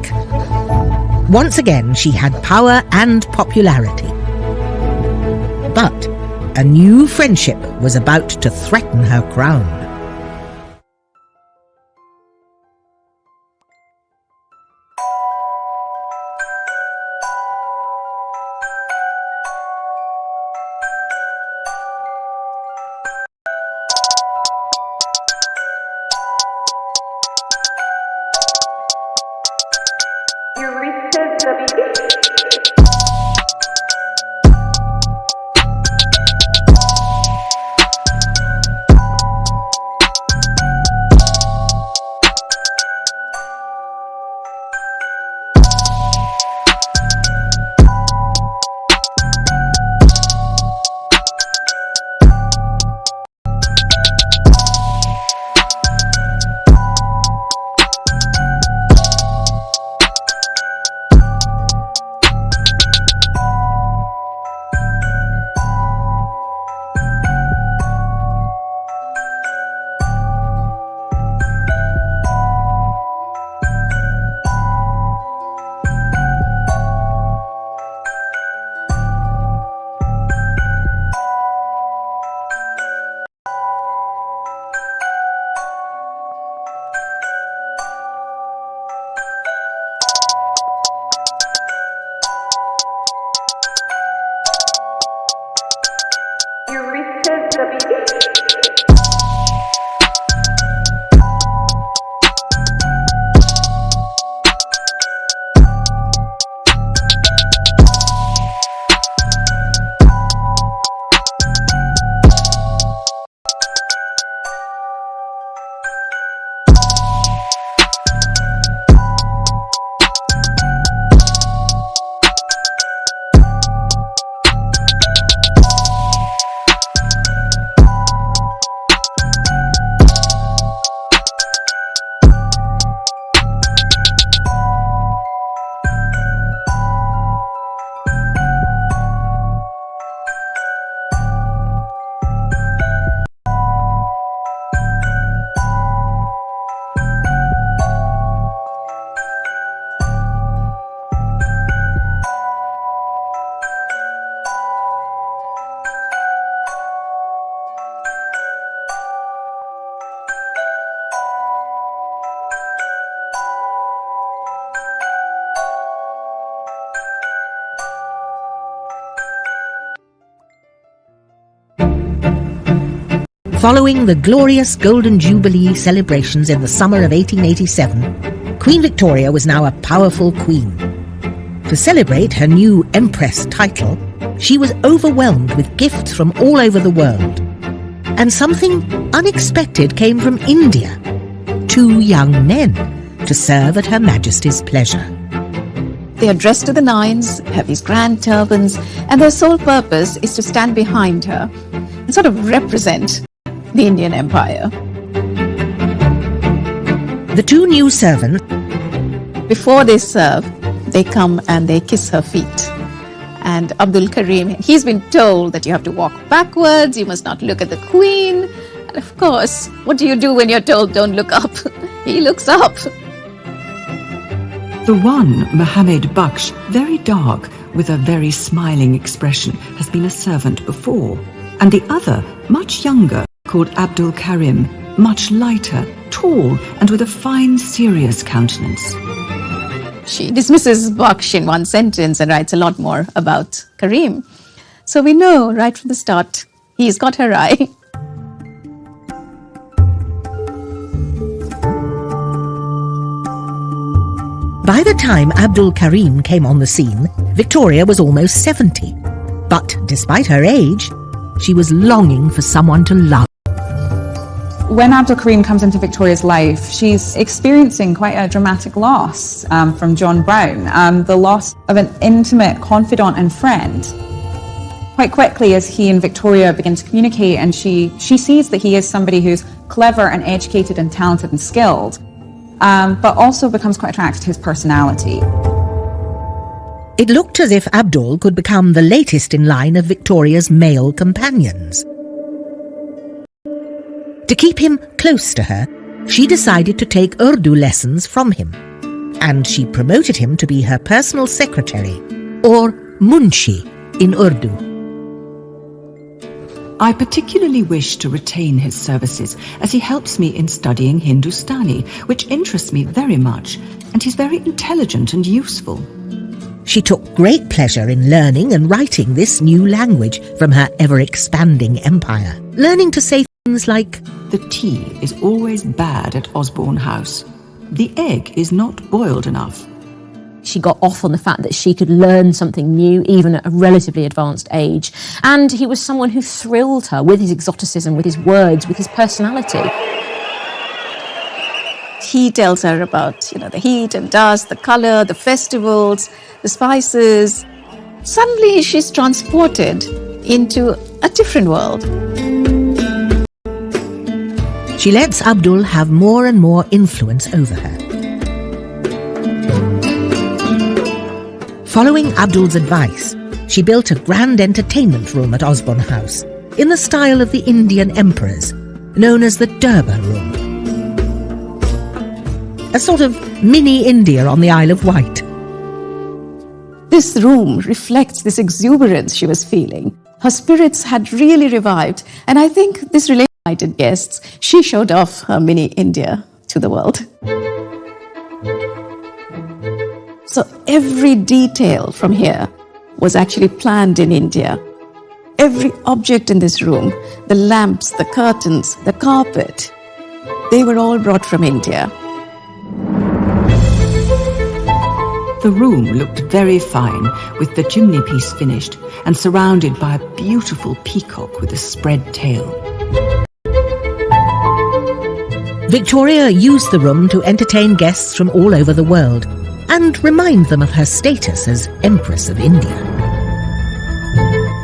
Once again, she had power and popularity. But a new friendship was about to threaten her crown. Following the glorious Golden Jubilee celebrations in the summer of 1887, Queen Victoria was now a powerful queen. To celebrate her new Empress title, she was overwhelmed with gifts from all over the world. And something unexpected came from India. 2 young men to serve at Her Majesty's pleasure. They are dressed to the nines, have these grand turbans, and their sole purpose is to stand behind her and sort of represent the Indian Empire. The 2 new servants, before they serve, they come and they kiss her feet. And Abdul Karim, he's been told that you have to walk backwards, you must not look at the Queen. And of course, what do you do when you're told don't look up? He looks up. The one, Mohammed Baksh, very dark, with a very smiling expression, has been a servant before. And the other, much younger, called Abdul Karim, much lighter, tall, and with a fine, serious countenance. She dismisses Baksh in one sentence and writes a lot more about Karim. So we know right from the start, he's got her eye. By the time Abdul Karim came on the scene, Victoria was almost 70. But despite her age, she was longing for someone to love. When Abdul Karim comes into Victoria's life, she's experiencing quite a dramatic loss from John Brown, the loss of an intimate confidant and friend. Quite quickly, as he and Victoria begin to communicate, and she sees that he is somebody who's clever and educated and talented and skilled, but also becomes quite attracted to his personality. It looked as if Abdul could become the latest in line of Victoria's male companions. To keep him close to her, she decided to take Urdu lessons from him, and she promoted him to be her personal secretary, or Munshi in Urdu. I particularly wish to retain his services as he helps me in studying Hindustani, which interests me very much, and he's very intelligent and useful. She took great pleasure in learning and writing this new language from her ever-expanding empire, learning to say things like, "The tea is always bad at Osborne House. The egg is not boiled enough." She got off on the fact that she could learn something new even at a relatively advanced age. And he was someone who thrilled her with his exoticism, with his words, with his personality. He tells her about, the heat and dust, the color, the festivals, the spices. Suddenly she's transported into a different world. She lets Abdul have more and more influence over her. Following Abdul's advice, she built a grand entertainment room at Osborne House, in the style of the Indian emperors, known as the Durbar Room. A sort of mini India on the Isle of Wight. This room reflects this exuberance she was feeling. Her spirits had really revived, and I think this really invited guests. She showed off her mini India to the world. So every detail from here was actually planned in India. Every object in this room, the lamps, the curtains, the carpet, they were all brought from India. The room looked very fine, with the chimney piece finished and surrounded by a beautiful peacock with a spread tail. Victoria used the room to entertain guests from all over the world and remind them of her status as Empress of India.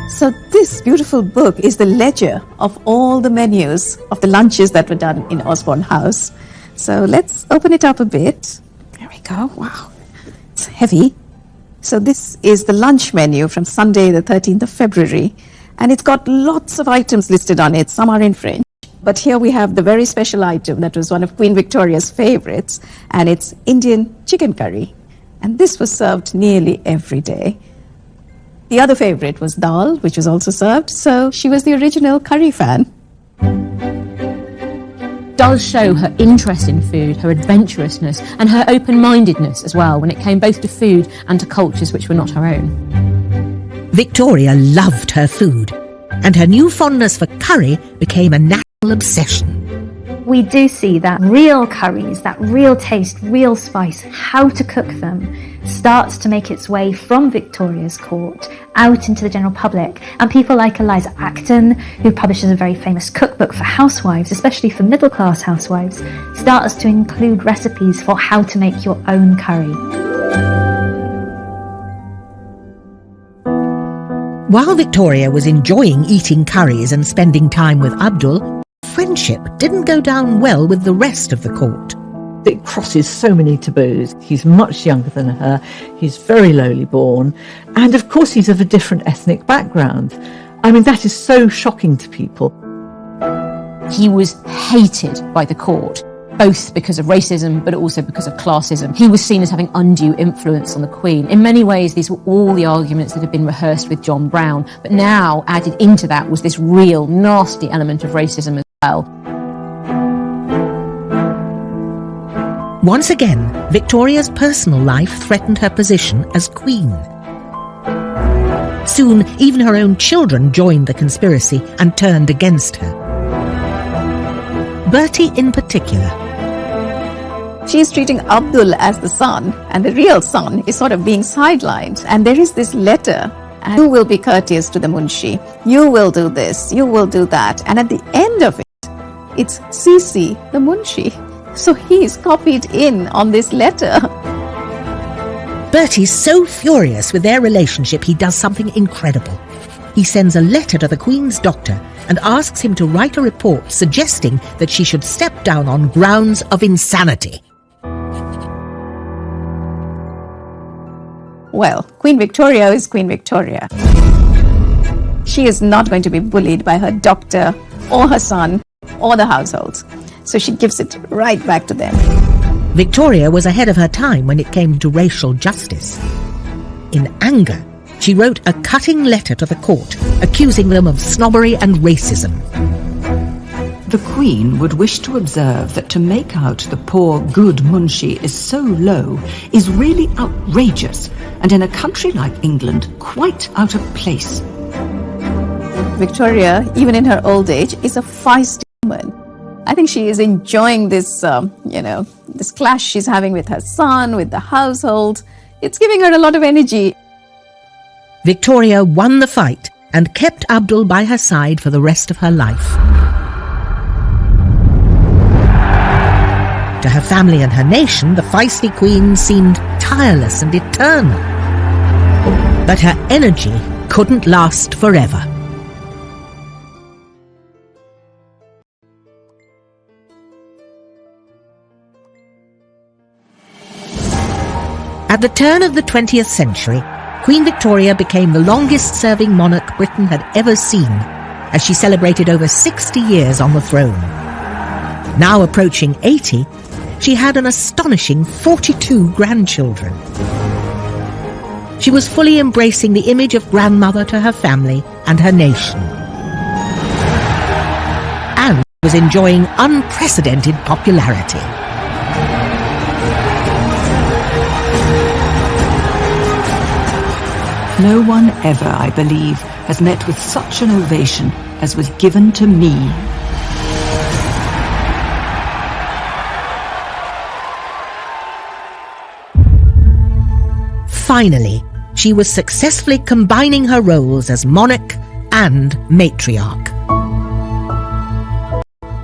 So this beautiful book is the ledger of all the menus of the lunches that were done in Osborne House. So let's open it up a bit. There we go. Wow. It's heavy. So this is the lunch menu from Sunday the 13th of February. And it's got lots of items listed on it. Some are in French. But here we have the very special item that was one of Queen Victoria's favorites, and it's Indian chicken curry. And this was served nearly every day. The other favorite was dal, which was also served, so she was the original curry fan. Does show her interest in food, her adventurousness, and her open-mindedness as well when it came both to food and to cultures which were not her own. Victoria loved her food, and her new fondness for curry became a national obsession. We do see that real curries, that real taste, real spice, how to cook them, starts to make its way from Victoria's court out into the general public. And people like Eliza Acton, who publishes a very famous cookbook for housewives, especially for middle-class housewives, starts to include recipes for how to make your own curry. While Victoria was enjoying eating curries and spending time with Abdul, friendship didn't go down well with the rest of the court. It crosses so many taboos. He's much younger than her, he's very lowly born, and of course he's of a different ethnic background. I mean, that is so shocking to people. He was hated by the court, both because of racism but also because of classism. He was seen as having undue influence on the Queen. In many ways, these were all the arguments that had been rehearsed with John Brown, but now added into that was this real nasty element of racism as well. Once again, Victoria's personal life threatened her position as Queen. Soon, even her own children joined the conspiracy and turned against her. Bertie in particular. She's treating Abdul as the son, and the real son is sort of being sidelined. And there is this letter, and you will be courteous to the Munshi, you will do this, you will do that. And at the end of it, It's Sisi, the Munshi. So he's copied in on this letter. Bertie's so furious with their relationship, he does something incredible. He sends a letter to the Queen's doctor and asks him to write a report suggesting that she should step down on grounds of insanity. Well, Queen Victoria is Queen Victoria. She is not going to be bullied by her doctor or her son or the household. So she gives it right back to them. Victoria was ahead of her time when it came to racial justice. In anger, she wrote a cutting letter to the court, accusing them of snobbery and racism. The Queen would wish to observe that to make out the poor good Munshi is so low is really outrageous, and in a country like England, quite out of place. Victoria, even in her old age, is a feisty woman. I think she is enjoying this, this clash she's having with her son, with the household. It's giving her a lot of energy. Victoria won the fight and kept Abdul by her side for the rest of her life. To her family and her nation, the feisty queen seemed tireless and eternal. But her energy couldn't last forever. At the turn of the 20th century, Queen Victoria became the longest-serving monarch Britain had ever seen, as she celebrated over 60 years on the throne. Now approaching 80, she had an astonishing 42 grandchildren. She was fully embracing the image of grandmother to her family and her nation, and was enjoying unprecedented popularity. No one ever, I believe, has met with such an ovation as was given to me. Finally, she was successfully combining her roles as monarch and matriarch.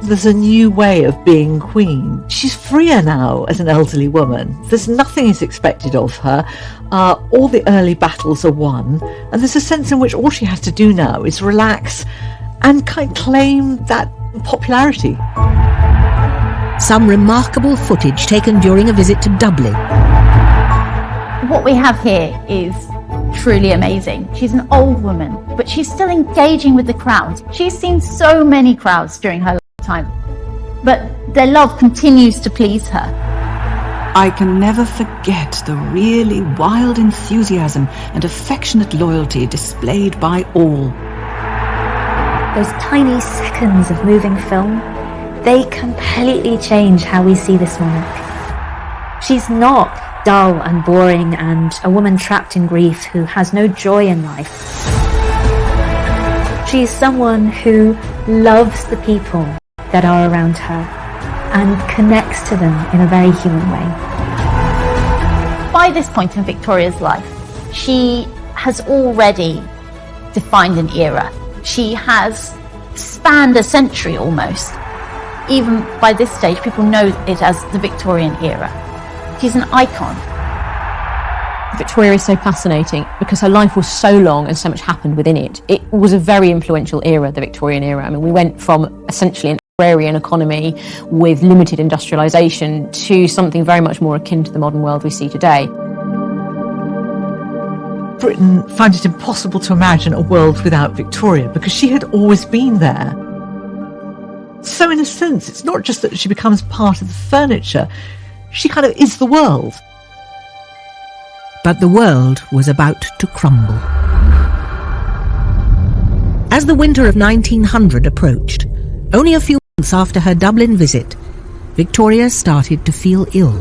There's a new way of being queen. She's freer now as an elderly woman. There's nothing is expected of her. All the early battles are won. And there's a sense in which all she has to do now is relax and claim that popularity. Some remarkable footage taken during a visit to Dublin. What we have here is truly amazing. She's an old woman, but she's still engaging with the crowds. She's seen so many crowds during her lifetime, but their love continues to please her. I can never forget the really wild enthusiasm and affectionate loyalty displayed by all. Those tiny seconds of moving film, they completely change how we see this monarch. She's not dull and boring and a woman trapped in grief who has no joy in life. She's someone who loves the people that are around her and connects to them in a very human way. By this point in Victoria's life, she has already defined an era. She has spanned a century almost. Even by this stage, people know it as the Victorian era. She's an icon. Victoria is so fascinating because her life was so long and so much happened within it. It was a very influential era, the Victorian era. I mean, we went from essentially an agrarian economy with limited industrialisation to something very much more akin to the modern world we see today. Britain found it impossible to imagine a world without Victoria because she had always been there. So in a sense, it's not just that she becomes part of the furniture, she kind of is the world. But the world was about to crumble. As the winter of 1900 approached, only a few months after her Dublin visit, Victoria started to feel ill.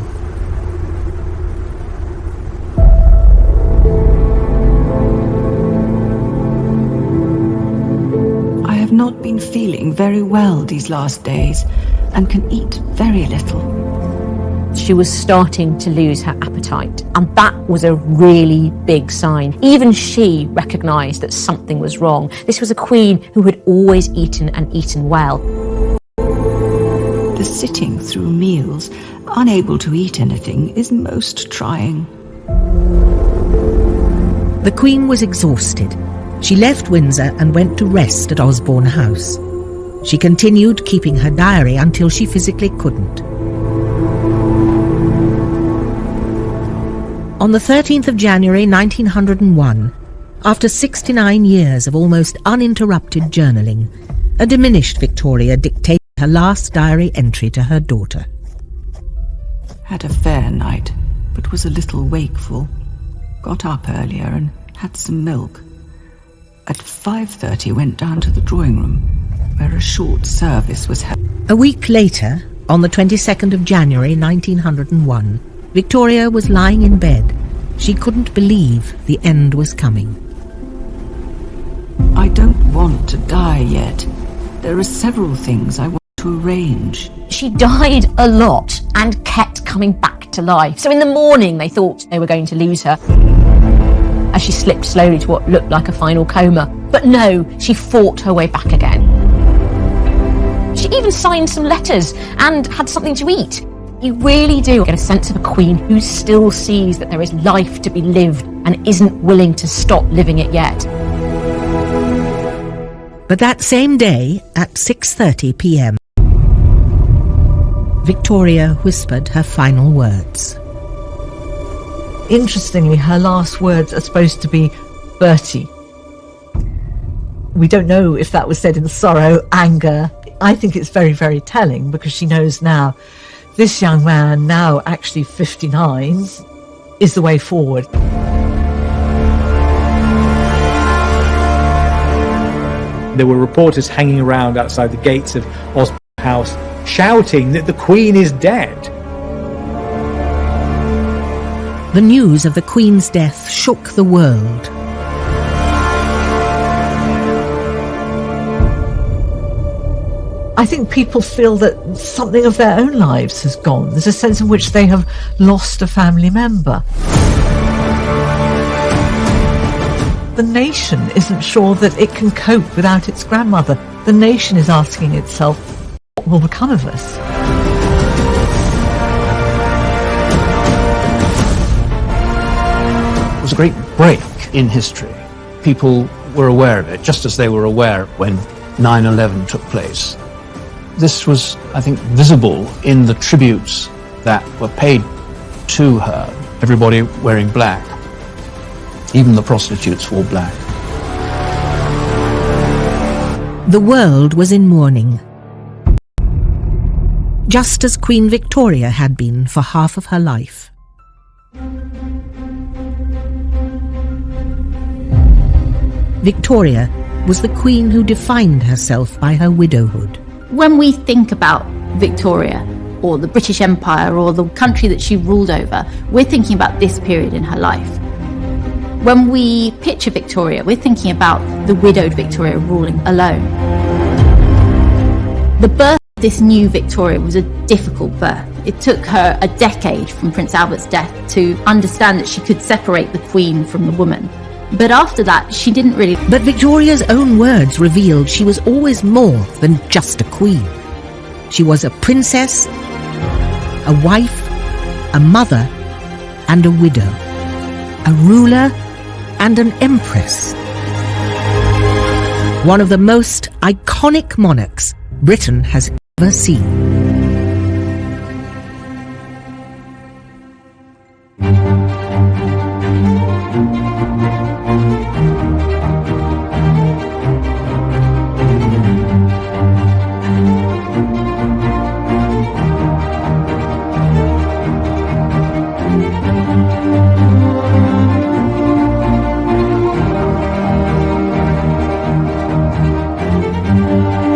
I have not been feeling very well these last days and can eat very little. She was starting to lose her appetite, and that was a really big sign. Even she recognised that something was wrong. This was a queen who had always eaten and eaten well. sitting through meals, unable to eat anything, is most trying. The Queen was exhausted. She left Windsor and went to rest at Osborne House. She continued keeping her diary until she physically couldn't. On the 13th of January 1901, after 69 years of almost uninterrupted journaling, a diminished Victoria dictated her last diary entry to her daughter. Had a fair night, but was a little wakeful. Got up earlier and had some milk. At 5:30 went down to the drawing room, where a short service was held. A week later, on the 22nd of January 1901, Victoria was lying in bed. She couldn't believe the end was coming. I don't want to die yet. There are several things I want to arrange. She died a lot and kept coming back to life. So in the morning they thought they were going to lose her as she slipped slowly to what looked like a final coma. But no, she fought her way back again. She even signed some letters and had something to eat. You really do get a sense of a queen who still sees that there is life to be lived and isn't willing to stop living it yet. But that same day, at 6:30 p.m, Victoria whispered her final words. Interestingly, her last words are supposed to be Bertie. We don't know if that was said in sorrow, anger. I think it's very, very telling, because she knows now this young man, now actually 59, is the way forward. There were reporters hanging around outside the gates of Osborne House shouting that the Queen is dead. The news of the Queen's death shook the world. I think people feel that something of their own lives has gone. There's a sense in which they have lost a family member. The nation isn't sure that it can cope without its grandmother. The nation is asking itself, what will become of us? It was a great break in history. People were aware of it, just as they were aware when 9/11 took place. This was, I think, visible in the tributes that were paid to her. Everybody wearing black. Even the prostitutes wore black. The world was in mourning, just as Queen Victoria had been for half of her life. Victoria was the queen who defined herself by her widowhood. When we think about Victoria, or the British Empire, or the country that she ruled over, we're thinking about this period in her life. When we picture Victoria, we're thinking about the widowed Victoria ruling alone. The birth of this new Victoria was a difficult birth. It took her a decade from Prince Albert's death to understand that she could separate the Queen from the woman. But after that, she didn't really... But Victoria's own words revealed she was always more than just a queen. She was a princess, a wife, a mother, and a widow. A ruler and an empress. One of the most iconic monarchs Britain has ever seen.